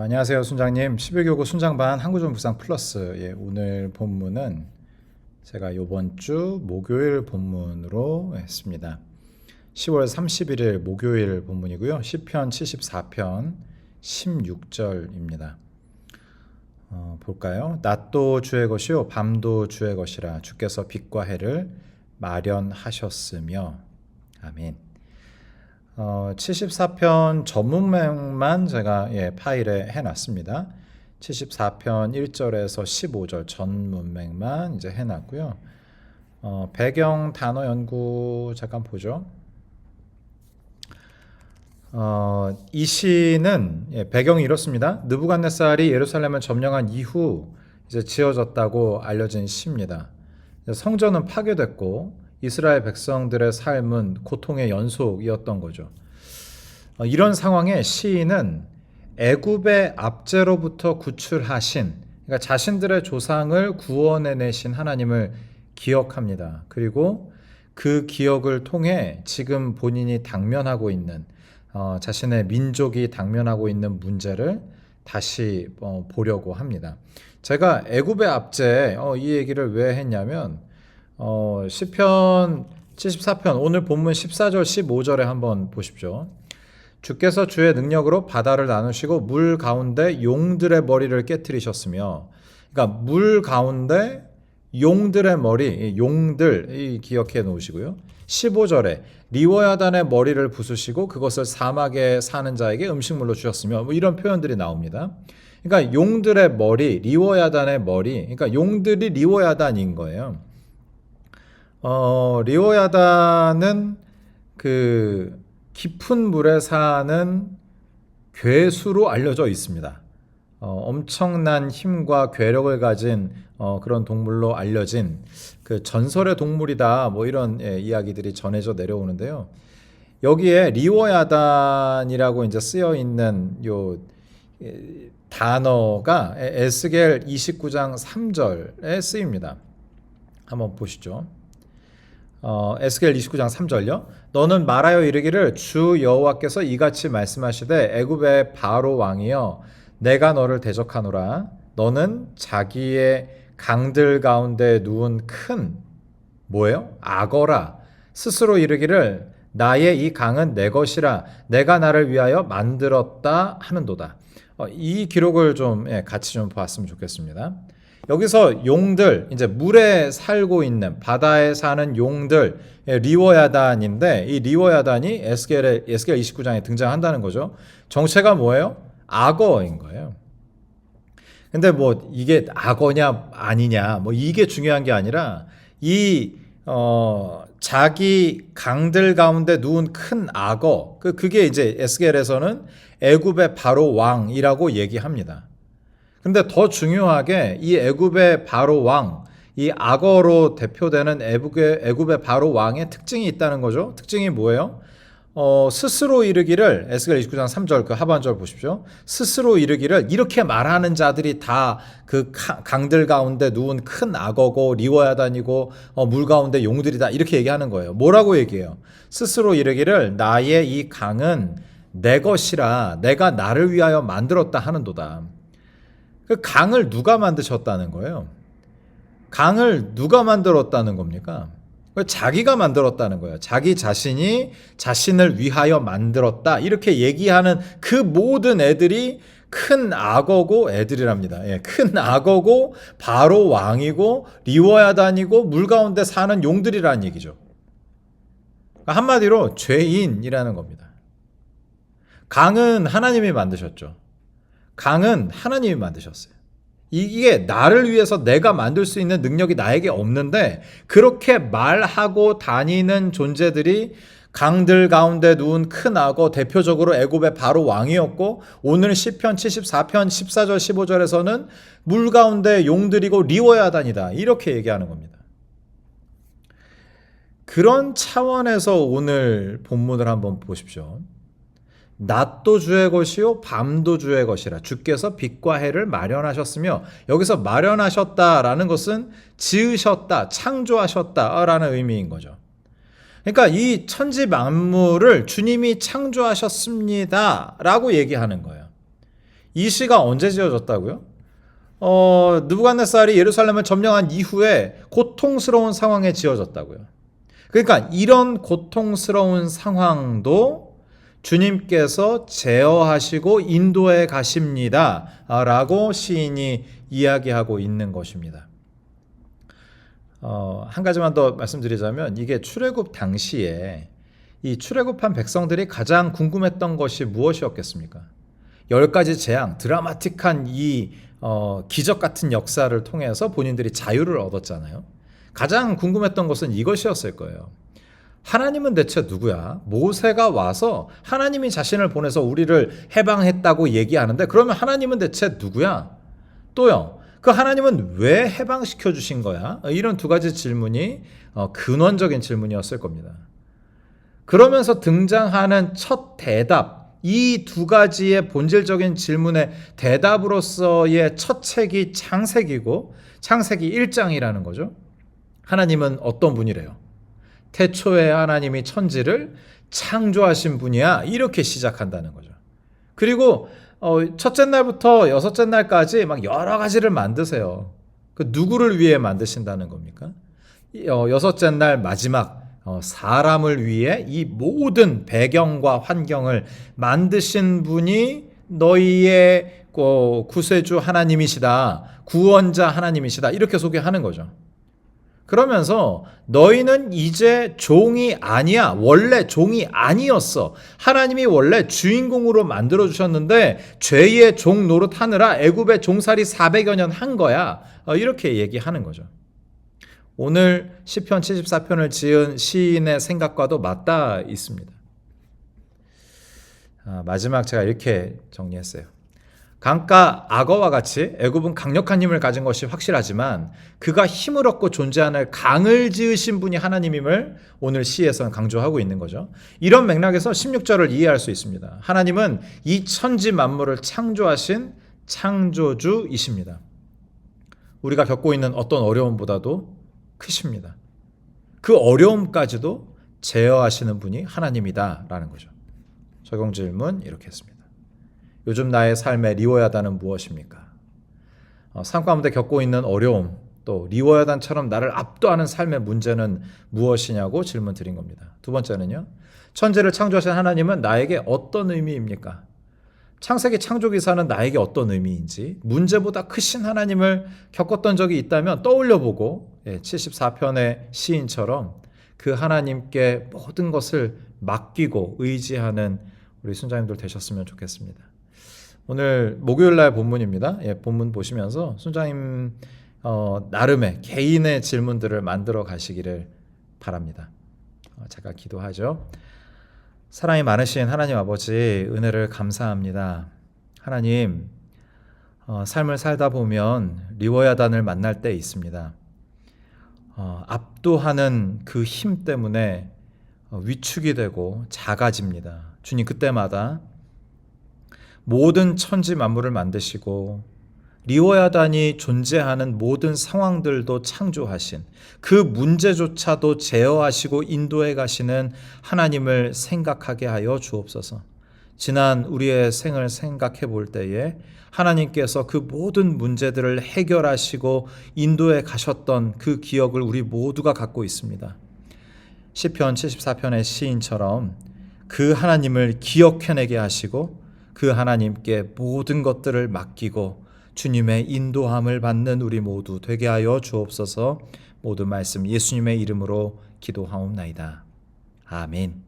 안녕하세요, 순장님. 11교구 순장반 한구전 묵상 플러스. 오늘 본문은 제가 이번 주 목요일 본문으로 했습니다. 10월 31일 목요일 본문이고요. 시편 74편 16절입니다. 볼까요? 낮도 주의 것이요 밤도 주의 것이라 주께서 빛과 해를 마련하셨으며. 아멘. 74편 전문맥만 제가 파일에 해놨습니다. 74편 1절에서 15절 전문맥만 이제 해놨고요. 배경 단어 연구 잠깐 보죠. 이 시는 배경이 이렇습니다. 느부갓네살이 예루살렘을 점령한 이후 이제 지어졌다고 알려진 시입니다. 성전은 파괴됐고 이스라엘 백성들의 삶은 고통의 연속이었던 거죠. 이런 상황에 시인은 애굽의 압제로부터 구출하신, 그러니까 자신들의 조상을 구원해내신 하나님을 기억합니다. 그리고 그 기억을 통해 지금 본인이 당면하고 있는 자신의 민족이 당면하고 있는 문제를 다시 보려고 합니다. 제가 애굽의 압제 이 얘기를 왜 했냐면 시편 74편 오늘 본문 14절 15절에 한번 보십시오. 주께서 주의 능력으로 바다를 나누시고 물 가운데 용들의 머리를 깨트리셨으며, 그러니까 물 가운데 용들의 머리, 용들 기억해 놓으시고요. 15절에 리워야단의 머리를 부수시고 그것을 사막에 사는 자에게 음식물로 주셨으며, 이런 표현들이 나옵니다. 그러니까 용들의 머리, 리워야단의 머리, 그러니까 용들이 리워야단인 거예요. 리워야단은 그 깊은 물에 사는 괴수로 알려져 있습니다. 엄청난 힘과 괴력을 가진 그런 동물로 알려진 그 전설의 동물이다, 이런 이야기들이 전해져 내려오는데요. 여기에 리워야단이라고 이제 쓰여 있는 요 단어가 에스겔 29장 3절에 쓰입니다. 한번 보시죠. 에스겔 29장 3절요. 너는 말하여 이르기를 주 여호와께서 이같이 말씀하시되 애굽의 바로 왕이여 내가 너를 대적하노라. 너는 자기의 강들 가운데 누운 큰 뭐예요? 악어라. 스스로 이르기를 나의 이 강은 내 것이라 내가 나를 위하여 만들었다 하는도다. 이 기록을 좀 같이 좀 봤으면 좋겠습니다. 여기서 용들, 이제 물에 살고 있는 바다에 사는 용들, 리워야단인데 이 리워야단이 에스겔 29장에 등장한다는 거죠. 정체가 뭐예요? 악어인 거예요. 근데 이게 악어냐 아니냐 이게 중요한 게 아니라 자기 강들 가운데 누운 큰 악어, 그게 이제 에스겔에서는 애굽의 바로 왕이라고 얘기합니다. 근데 더 중요하게 이 애굽의 바로 왕, 이 악어로 대표되는 애굽의 바로 왕의 특징이 있다는 거죠. 특징이 뭐예요? 스스로 이르기를, 에스겔 29장 3절 그 하반절 보십시오. 스스로 이르기를, 이렇게 말하는 자들이 다 그 강들 가운데 누운 큰 악어고 리워야단이고 물 가운데 용들이다, 이렇게 얘기하는 거예요. 뭐라고 얘기해요? 스스로 이르기를 나의 이 강은 내 것이라 내가 나를 위하여 만들었다 하는도다. 그 강을 누가 만드셨다는 거예요? 강을 누가 만들었다는 겁니까? 자기가 만들었다는 거예요. 자기 자신이 자신을 위하여 만들었다, 이렇게 얘기하는 그 모든 애들이 큰 악어고 애들이랍니다. 큰 악어고 바로 왕이고 리워야단이고 물 가운데 사는 용들이라는 얘기죠. 한마디로 죄인이라는 겁니다. 강은 하나님이 만드셨죠. 강은 하나님이 만드셨어요. 이게 나를 위해서 내가 만들 수 있는 능력이 나에게 없는데, 그렇게 말하고 다니는 존재들이 강들 가운데 누운 큰 악어, 대표적으로 애굽의 바로 왕이었고, 오늘 시편 74편 14절 15절에서는 물 가운데 용들이고 리워야단이다, 이렇게 얘기하는 겁니다. 그런 차원에서 오늘 본문을 한번 보십시오. 낮도 주의 것이요 밤도 주의 것이라 주께서 빛과 해를 마련하셨으며, 여기서 마련하셨다라는 것은 지으셨다, 창조하셨다라는 의미인 거죠. 그러니까 이 천지 만물을 주님이 창조하셨습니다 라고 얘기하는 거예요. 이 시가 언제 지어졌다고요? 느부갓네살이 예루살렘을 점령한 이후에 고통스러운 상황에 지어졌다고요. 그러니까 이런 고통스러운 상황도 주님께서 제어하시고 인도해 가십니다 라고 시인이 이야기하고 있는 것입니다. 한 가지만 더 말씀드리자면 이게 출애굽 당시에 이 출애굽한 백성들이 가장 궁금했던 것이 무엇이었겠습니까? 10가지 재앙, 드라마틱한 이 기적 같은 역사를 통해서 본인들이 자유를 얻었잖아요. 가장 궁금했던 것은 이것이었을 거예요. 하나님은 대체 누구야? 모세가 와서 하나님이 자신을 보내서 우리를 해방했다고 얘기하는데 그러면 하나님은 대체 누구야? 또요. 그 하나님은 왜 해방시켜 주신 거야? 이런 두 가지 질문이 근원적인 질문이었을 겁니다. 그러면서 등장하는 첫 대답, 이 두 가지의 본질적인 질문의 대답으로서의 첫 책이 창세기고 창세기 1장이라는 거죠. 하나님은 어떤 분이래요? 태초에 하나님이 천지를 창조하신 분이야. 이렇게 시작한다는 거죠. 그리고 첫째 날부터 여섯째 날까지 막 여러 가지를 만드세요. 그 누구를 위해 만드신다는 겁니까? 여섯째 날 마지막 사람을 위해 이 모든 배경과 환경을 만드신 분이 너희의 구세주 하나님이시다. 구원자 하나님이시다. 이렇게 소개하는 거죠. 그러면서 너희는 이제 종이 아니야. 원래 종이 아니었어. 하나님이 원래 주인공으로 만들어 주셨는데 죄의 종 노릇하느라 애굽의 종살이 400여 년 한 거야. 이렇게 얘기하는 거죠. 오늘 시편 74편을 지은 시인의 생각과도 맞닿아 있습니다. 마지막 제가 이렇게 정리했어요. 강가 악어와 같이 애굽은 강력한 힘을 가진 것이 확실하지만 그가 힘을 얻고 존재하는 강을 지으신 분이 하나님임을 오늘 시에서는 강조하고 있는 거죠. 이런 맥락에서 16절을 이해할 수 있습니다. 하나님은 이 천지 만물을 창조하신 창조주이십니다. 우리가 겪고 있는 어떤 어려움보다도 크십니다. 그 어려움까지도 제어하시는 분이 하나님이다라는 거죠. 적용 질문 이렇게 했습니다. 요즘 나의 삶의 리워야단은 무엇입니까? 삶 가운데 겪고 있는 어려움, 또 리워야단처럼 나를 압도하는 삶의 문제는 무엇이냐고 질문 드린 겁니다. 두 번째는요. 천지를 창조하신 하나님은 나에게 어떤 의미입니까? 창세기 창조기사는 나에게 어떤 의미인지 문제보다 크신 하나님을 겪었던 적이 있다면 떠올려보고 74편의 시인처럼 그 하나님께 모든 것을 맡기고 의지하는 우리 순자님들 되셨으면 좋겠습니다. 오늘 목요일날 본문입니다. 본문 보시면서 순자님 나름의 개인의 질문들을 만들어 가시기를 바랍니다. 제가 기도하죠. 사랑이 많으신 하나님 아버지 은혜를 감사합니다. 하나님 삶을 살다 보면 리워야단을 만날 때 있습니다. 압도하는 그 힘 때문에 위축이 되고 작아집니다. 주님 그때마다 모든 천지 만물을 만드시고 리워야단이 존재하는 모든 상황들도 창조하신 그 문제조차도 제어하시고 인도해 가시는 하나님을 생각하게 하여 주옵소서. 지난 우리의 생을 생각해 볼 때에 하나님께서 그 모든 문제들을 해결하시고 인도해 가셨던 그 기억을 우리 모두가 갖고 있습니다. 시편 74편의 시인처럼 그 하나님을 기억해내게 하시고 그 하나님께 모든 것들을 맡기고 주님의 인도함을 받는 우리 모두 되게 하여 주옵소서. 모든 말씀 예수님의 이름으로 기도하옵나이다. 아멘.